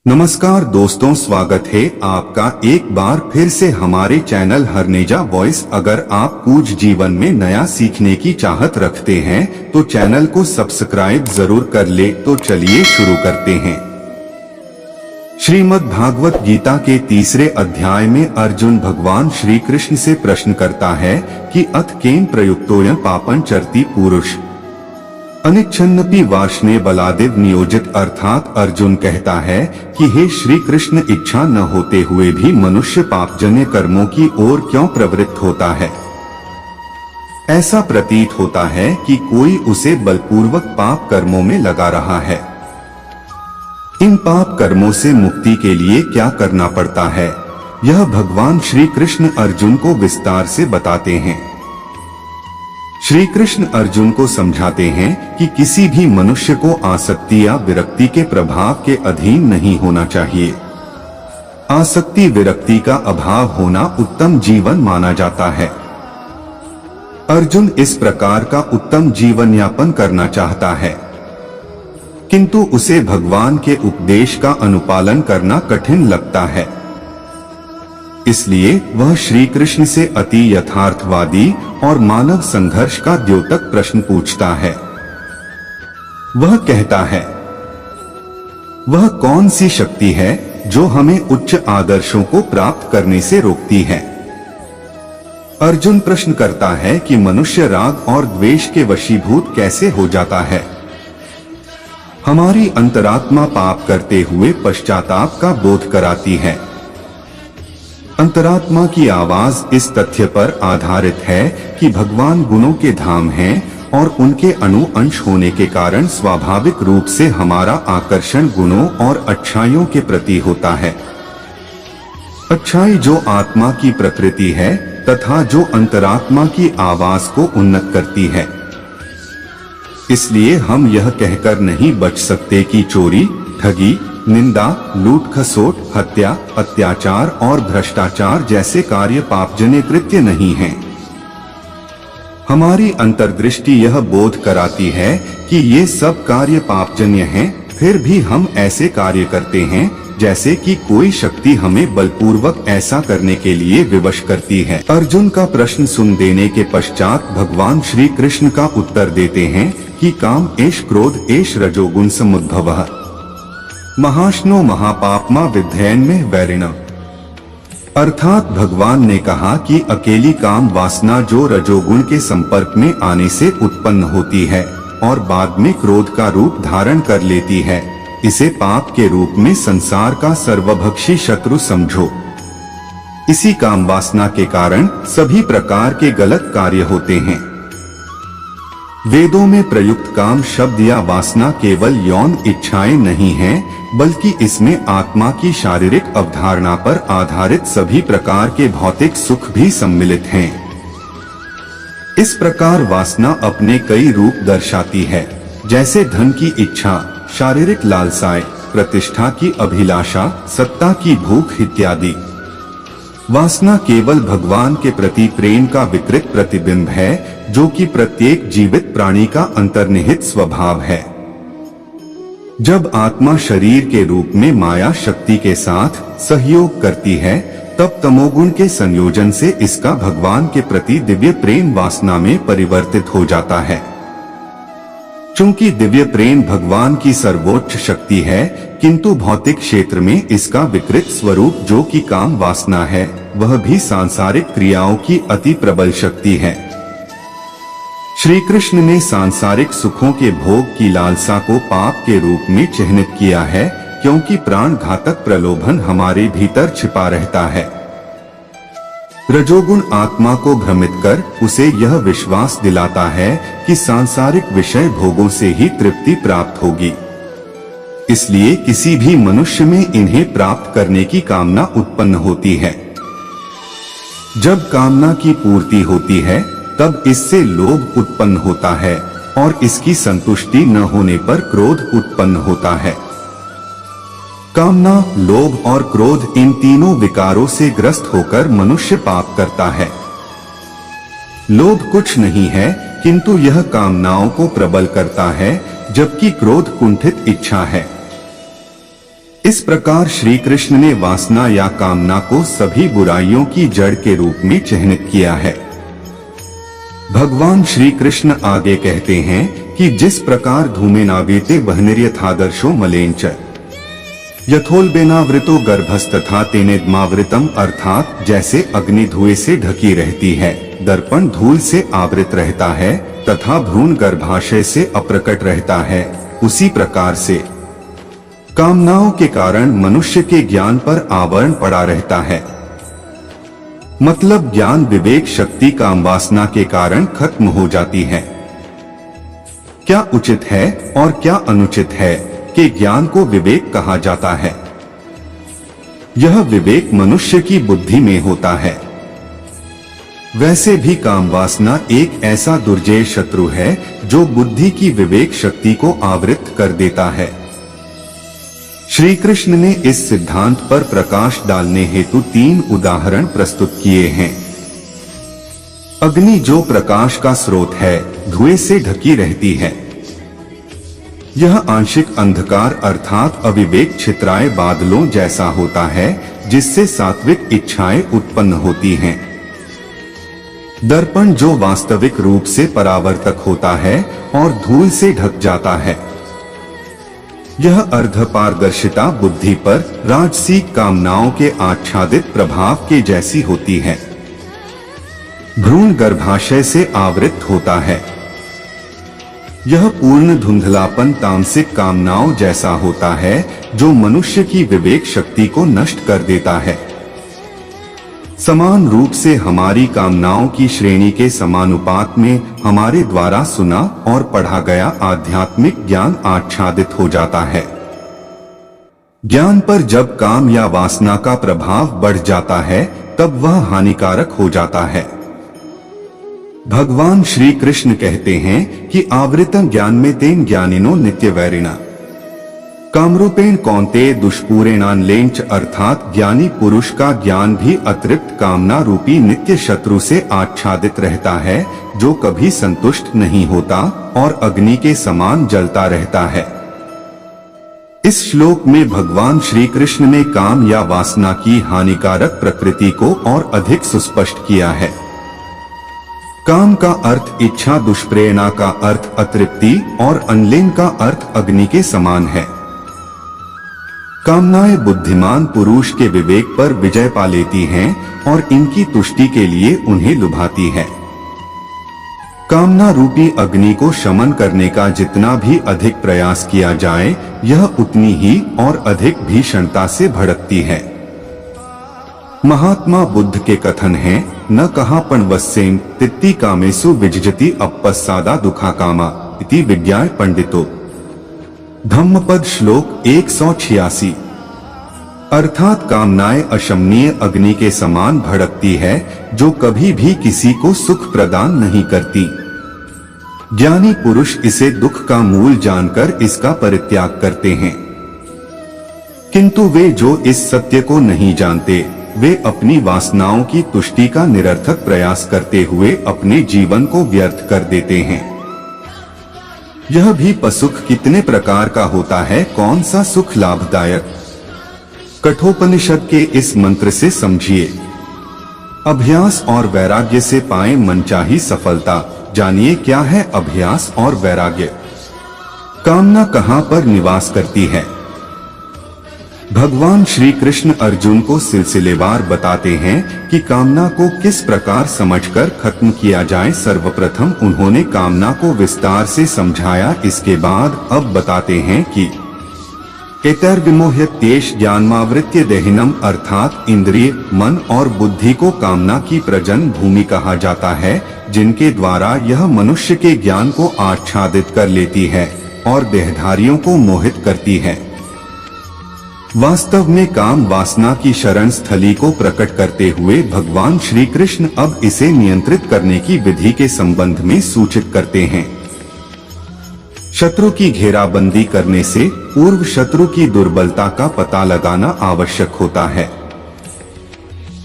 नमस्कार दोस्तों, स्वागत है आपका एक बार फिर से हमारे चैनल हरनेजा वॉइस। अगर आप कुछ जीवन में नया सीखने की चाहत रखते हैं तो चैनल को सब्सक्राइब जरूर कर ले। तो चलिए शुरू करते हैं। श्रीमद् भागवत गीता के तीसरे अध्याय में अर्जुन भगवान श्री कृष्ण से प्रश्न करता है कि अथ केन प्रयुक्तोयं पापं चरति पुरुष अनिच्छन्नपि वार्ष्णे बलादेव नियोजित। अर्थात अर्जुन कहता है कि हे श्री कृष्ण, इच्छा न होते हुए भी मनुष्य पापजन्य कर्मों की ओर क्यों प्रवृत्त होता है। ऐसा प्रतीत होता है कि कोई उसे बलपूर्वक पाप कर्मों में लगा रहा है। इन पाप कर्मों से मुक्ति के लिए क्या करना पड़ता है, यह भगवान श्री कृष्ण अर्जुन को विस्तार से बताते हैं। श्री कृष्ण अर्जुन को समझाते हैं कि किसी भी मनुष्य को आसक्ति या विरक्ति के प्रभाव के अधीन नहीं होना चाहिए। आसक्ति विरक्ति का अभाव होना उत्तम जीवन माना जाता है। अर्जुन इस प्रकार का उत्तम जीवन यापन करना चाहता है, किंतु उसे भगवान के उपदेश का अनुपालन करना कठिन लगता है। इसलिए वह श्री कृष्ण से अति यथार्थवादी और मानव संघर्ष का द्योतक प्रश्न पूछता है। वह कहता है, वह कौन सी शक्ति है जो हमें उच्च आदर्शों को प्राप्त करने से रोकती है। अर्जुन प्रश्न करता है कि मनुष्य राग और द्वेष के वशीभूत कैसे हो जाता है। हमारी अंतरात्मा पाप करते हुए पश्चाताप का बोध कराती है। अंतरात्मा की आवाज इस तथ्य पर आधारित है कि भगवान गुणों के धाम हैं और उनके अणु अंश होने के कारण स्वाभाविक रूप से हमारा आकर्षण गुणों और अच्छाइयों के प्रति होता है। अच्छाई जो आत्मा की प्रकृति है तथा जो अंतरात्मा की आवाज को उन्नत करती है। इसलिए हम यह कहकर नहीं बच सकते कि चोरी, ठगी, निंदा, लूट खसोट, हत्या, अत्याचार और भ्रष्टाचार जैसे कार्य पापजन्य कृत्य नहीं हैं। हमारी अंतर्दृष्टि यह बोध कराती है कि ये सब कार्य पापजन्य हैं, फिर भी हम ऐसे कार्य करते हैं जैसे कि कोई शक्ति हमें बलपूर्वक ऐसा करने के लिए विवश करती है। अर्जुन का प्रश्न सुन देने के पश्चात भगवान श्री कृष्ण का उत्तर देते हैं कि काम एष क्रोध एष रजोगुण समुद्भवः महाशनो महापापमा विध्ययन में वैरिण। अर्थात भगवान ने कहा कि अकेली काम वासना जो रजोगुण के संपर्क में आने से उत्पन्न होती है और बाद में क्रोध का रूप धारण कर लेती है, इसे पाप के रूप में संसार का सर्वभक्षी शत्रु समझो। इसी काम वासना के कारण सभी प्रकार के गलत कार्य होते हैं। वेदों में प्रयुक्त काम शब्द या वासना केवल यौन इच्छाएं नहीं हैं, बल्कि इसमें आत्मा की शारीरिक अवधारणा पर आधारित सभी प्रकार के भौतिक सुख भी सम्मिलित हैं। इस प्रकार वासना अपने कई रूप दर्शाती है, जैसे धन की इच्छा, शारीरिक लालसाएं, प्रतिष्ठा की अभिलाषा, सत्ता की भूख इत्यादि। वासना केवल भगवान के प्रति प्रेम का विकृत प्रतिबिंब है, जो कि प्रत्येक जीवित प्राणी का अंतर्निहित स्वभाव है। जब आत्मा शरीर के रूप में माया शक्ति के साथ सहयोग करती है, तब तमोगुण के संयोजन से इसका भगवान के प्रति दिव्य प्रेम वासना में परिवर्तित हो जाता है। चूंकि दिव्य प्रेम भगवान की सर्वोच्च शक्ति है, किंतु भौतिक क्षेत्र में इसका विकृत स्वरूप जो कि काम वासना है, वह भी सांसारिक क्रियाओं की अति प्रबल शक्ति है। श्री कृष्ण ने सांसारिक सुखों के भोग की लालसा को पाप के रूप में चिह्नित किया है, क्योंकि प्राण घातक प्रलोभन हमारे भीतर छिपा रहता है। रजोगुण आत्मा को भ्रमित कर उसे यह विश्वास दिलाता है कि सांसारिक विषय भोगों से ही तृप्ति प्राप्त होगी। इसलिए किसी भी मनुष्य में इन्हें प्राप्त करने की कामना उत्पन्न होती है। जब कामना की पूर्ति होती है, तब इससे लोभ उत्पन्न होता है और इसकी संतुष्टि न होने पर क्रोध उत्पन्न होता है। कामना, लोभ और क्रोध, इन तीनों विकारों से ग्रस्त होकर मनुष्य पाप करता है। लोभ कुछ नहीं है, किंतु यह कामनाओं को प्रबल करता है, जबकि क्रोध कुंठित इच्छा है। इस प्रकार श्री कृष्ण ने वासना या कामना को सभी बुराइयों की जड़ के रूप में चिह्नित किया है। भगवान श्री कृष्ण आगे कहते हैं कि जिस प्रकार धूमेनावेते बहनिर्यथादर्शो मलेंच यथोल्बेनावृतो गर्भस्तथा तेनेद्मावृतम, अर्थात जैसे अग्नि धुएं से ढकी रहती है, दर्पण धूल से आवृत रहता है तथा भ्रूण गर्भाशय से अप्रकट रहता है, उसी प्रकार से कामनाओं के कारण मनुष्य के ज्ञान पर आवरण पड़ा रहता है। मतलब ज्ञान विवेक शक्ति काम वासना के कारण खत्म हो जाती है। क्या उचित है और क्या अनुचित है कि ज्ञान को विवेक कहा जाता है? यह विवेक मनुष्य की बुद्धि में होता है। वैसे भी काम वासना एक ऐसा दुर्जय शत्रु है जो बुद्धि की विवेक शक्ति को आवृत कर देता है। श्री कृष्ण ने इस सिद्धांत पर प्रकाश डालने हेतु 3 उदाहरण प्रस्तुत किए हैं। अग्नि जो प्रकाश का स्रोत है, धुएं से ढकी रहती है। यह आंशिक अंधकार अर्थात अविवेक छितराए बादलों जैसा होता है जिससे सात्विक इच्छाएं उत्पन्न होती हैं। दर्पण जो वास्तविक रूप से परावर्तक होता है और धूल से ढक जाता है। यह अर्धपारदर्शिता बुद्धि पर राजसिक कामनाओं के आच्छादित प्रभाव के जैसी होती है। भ्रूण गर्भाशय से आवृत होता है। यह पूर्ण धुंधलापन तामसिक कामनाओं जैसा होता है जो मनुष्य की विवेक शक्ति को नष्ट कर देता है। समान रूप से हमारी कामनाओं की श्रेणी के समानुपात में हमारे द्वारा सुना और पढ़ा गया आध्यात्मिक ज्ञान आच्छादित हो जाता है। ज्ञान पर जब काम या वासना का प्रभाव बढ़ जाता है तब वह हानिकारक हो जाता है। भगवान श्री कृष्ण कहते हैं कि आवृतं ज्ञान में तेन ज्ञानिनो नित्य वैरिणा कामरूपेण कौन्तेय दुष्पूरेणान लेंच, अर्थात ज्ञानी पुरुष का ज्ञान भी अतृप्त कामना रूपी नित्य शत्रु से आच्छादित रहता है जो कभी संतुष्ट नहीं होता और अग्नि के समान जलता रहता है। इस श्लोक में भगवान श्री कृष्ण ने काम या वासना की हानिकारक प्रकृति को और अधिक सुस्पष्ट किया है। काम का अर्थ इच्छा, दुष्प्रेरणा का अर्थ अतृप्ति और अनलेन का अर्थ अग्नि के समान है। कामनाएं बुद्धिमान पुरुष के विवेक पर विजय पा लेती हैं और इनकी तुष्टि के लिए उन्हें लुभाती है। कामना रूपी अग्नि को शमन करने का जितना भी अधिक प्रयास किया जाए, यह उतनी ही और अधिक भीषणता से भड़कती है। महात्मा बुद्ध के कथन हैं, न कहा पणवस्सेन तित्ति कामेसु विजजति अपस्सादा दुखा कामा इति विज्ञाय पंडितो। धम्मपद श्लोक 186। अर्थात कामनाएं अशमनीय अग्नि के समान भड़कती है जो कभी भी किसी को सुख प्रदान नहीं करती। ज्ञानी पुरुष इसे दुख का मूल जानकर इसका परित्याग करते हैं, किंतु वे जो इस सत्य को नहीं जानते, वे अपनी वासनाओं की तुष्टि का निरर्थक प्रयास करते हुए अपने जीवन को व्यर्थ कर देते हैं। यह भी पसुख कितने प्रकार का होता है, कौन सा सुख लाभदायक? कठोपनिषद के इस मंत्र से समझिए। अभ्यास और वैराग्य से पाए मनचाही सफलता। जानिए क्या है अभ्यास और वैराग्य। कामना कहाँ पर निवास करती है? भगवान श्री कृष्ण अर्जुन को सिलसिलेवार बताते हैं कि कामना को किस प्रकार समझकर खत्म किया जाए। सर्वप्रथम उन्होंने कामना को विस्तार से समझाया। इसके बाद अब बताते हैं कि एतैर्विमोह्यत्येष ज्ञानमावृत्य देहिनम, अर्थात इंद्रिय, मन और बुद्धि को कामना की प्रजन भूमि कहा जाता है, जिनके द्वारा यह मनुष्य के ज्ञान को आच्छादित कर लेती है और देहधारियों को मोहित करती है। वास्तव में काम वासना की शरण स्थली को प्रकट करते हुए भगवान श्री कृष्ण अब इसे नियंत्रित करने की विधि के संबंध में सूचित करते हैं। शत्रु की घेराबंदी करने से पूर्व शत्रु की दुर्बलता का पता लगाना आवश्यक होता है।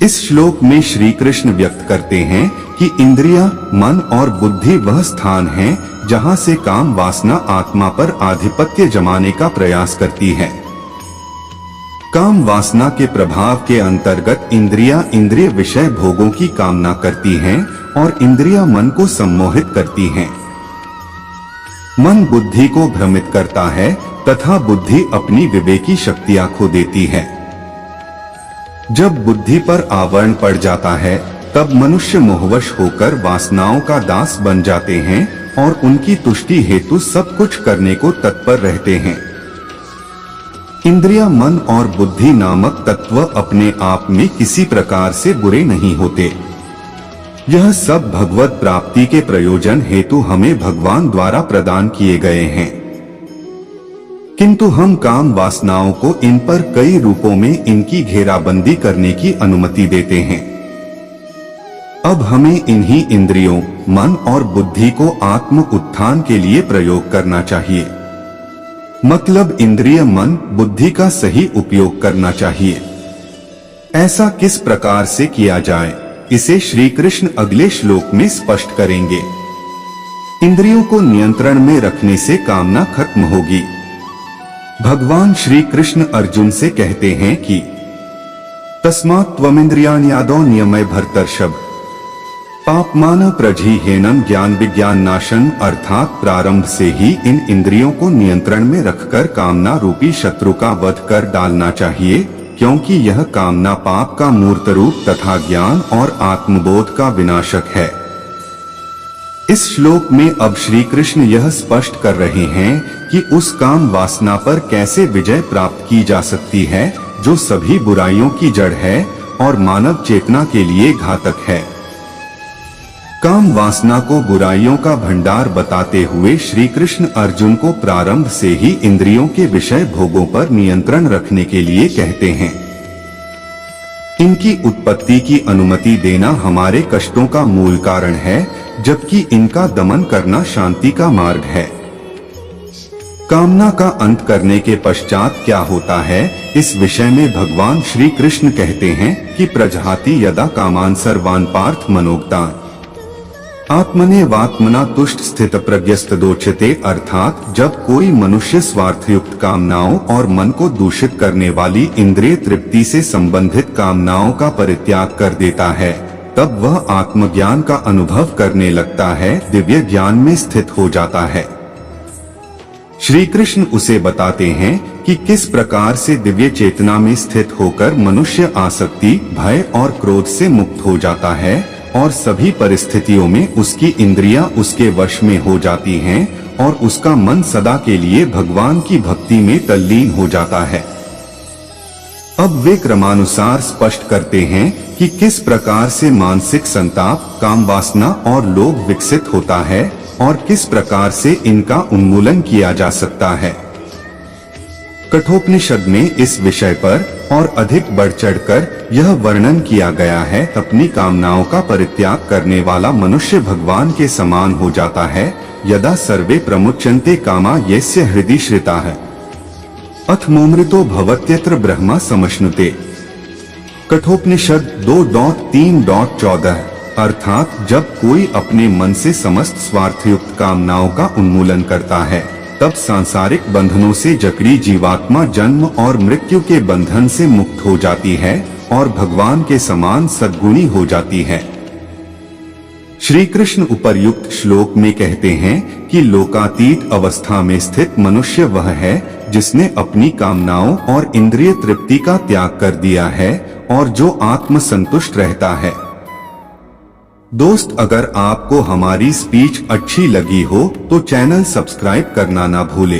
इस श्लोक में श्री कृष्ण व्यक्त करते हैं कि इंद्रियां, मन और बुद्धि वह स्थान है जहां से काम वासना आत्मा पर आधिपत्य जमाने का प्रयास करती है। काम वासना के प्रभाव के अंतर्गत इंद्रिय विषय भोगों की कामना करती हैं और इंद्रियां मन को सम्मोहित करती हैं। मन बुद्धि को भ्रमित करता है तथा बुद्धि अपनी विवेकी शक्तियां खो देती है। जब बुद्धि पर आवरण पड़ जाता है तब मनुष्य मोहवश होकर वासनाओं का दास बन जाते हैं और उनकी तुष्टि हेतु सब कुछ करने को तत्पर रहते हैं। इंद्रिया, मन और बुद्धि नामक तत्व अपने आप में किसी प्रकार से बुरे नहीं होते। यह सब भगवत प्राप्ति के प्रयोजन हेतु हमें भगवान द्वारा प्रदान किए गए हैं, किंतु हम काम वासनाओं को इन पर कई रूपों में इनकी घेराबंदी करने की अनुमति देते हैं। अब हमें इन्हीं इंद्रियों, मन और बुद्धि को आत्म उत्थान के लिए प्रयोग करना चाहिए। मतलब इंद्रिय, मन, बुद्धि का सही उपयोग करना चाहिए। ऐसा किस प्रकार से किया जाए, इसे श्री कृष्ण अगले श्लोक में स्पष्ट करेंगे। इंद्रियों को नियंत्रण में रखने से कामना खत्म होगी। भगवान श्री कृष्ण अर्जुन से कहते हैं कि तस्मात् त्वमिन्द्रियाण्यादौ नियमय भर्तर्षभ पापमान प्रजिह्येनं ज्ञान विज्ञान नाशन, अर्थात प्रारंभ से ही इन इंद्रियों को नियंत्रण में रखकर कामना रूपी शत्रु का वध कर डालना चाहिए, क्योंकि यह कामना पाप का मूर्त रूप तथा ज्ञान और आत्मबोध का विनाशक है। इस श्लोक में अब श्री कृष्ण यह स्पष्ट कर रहे हैं कि उस काम वासना पर कैसे विजय प्राप्त की जा सकती है जो सभी बुराइयों की जड़ है और मानव चेतना के लिए घातक है। काम वासना को बुराइयों का भंडार बताते हुए श्री कृष्ण अर्जुन को प्रारंभ से ही इंद्रियों के विषय भोगों पर नियंत्रण रखने के लिए कहते हैं। इनकी उत्पत्ति की अनुमति देना हमारे कष्टों का मूल कारण है, जबकि इनका दमन करना शांति का मार्ग है। कामना का अंत करने के पश्चात क्या होता है, इस विषय में भगवान श्री कृष्ण कहते हैं कि प्रजहाति यदा कामान सर्वान् पार्थ मनोगतान् आत्मनेवात्मना तुष्ट स्थित प्रज्ञस्तदोच्यते, अर्थात जब कोई मनुष्य स्वार्थयुक्त कामनाओं और मन को दूषित करने वाली इंद्रिय तृप्ति से संबंधित कामनाओं का परित्याग कर देता है, तब वह आत्मज्ञान का अनुभव करने लगता है, दिव्य ज्ञान में स्थित हो जाता है। श्री कृष्ण उसे बताते हैं कि किस प्रकार से दिव्य चेतना में स्थित होकर मनुष्य आसक्ति, भय और क्रोध से मुक्त हो जाता है और सभी परिस्थितियों में उसकी इंद्रियां उसके वश में हो जाती हैं और उसका मन सदा के लिए भगवान की भक्ति में तल्लीन हो जाता है। अब वे क्रमानुसार स्पष्ट करते हैं कि किस प्रकार से मानसिक संताप, काम वासना और लोभ विकसित होता है और किस प्रकार से इनका उन्मूलन किया जा सकता है। कठोपनिषद में इस विषय पर और अधिक बढ़ चढ़कर यह वर्णन किया गया है। अपनी कामनाओं का परित्याग करने वाला मनुष्य भगवान के समान हो जाता है। यदा सर्वे प्रमुच्यन्ते कामा यस्य हृदि श्रिता है अथ मोमृतो भवत्यत्र ब्रह्मा समश्नुते। कठोपनिषद 2.3.14। अर्थात जब कोई अपने मन से समस्त स्वार्थयुक्त कामनाओं का उन्मूलन करता है, तब सांसारिक बंधनों से जकड़ी जीवात्मा जन्म और मृत्यु के बंधन से मुक्त हो जाती है और भगवान के समान सद्गुणी हो जाती है। श्री कृष्ण उपर्युक्त श्लोक में कहते हैं कि लोकातीत अवस्था में स्थित मनुष्य वह है जिसने अपनी कामनाओं और इंद्रिय तृप्ति का त्याग कर दिया है और जो आत्म संतुष्ट रहता है। दोस्त, अगर आपको हमारी स्पीच अच्छी लगी हो तो चैनल सब्सक्राइब करना ना भूले।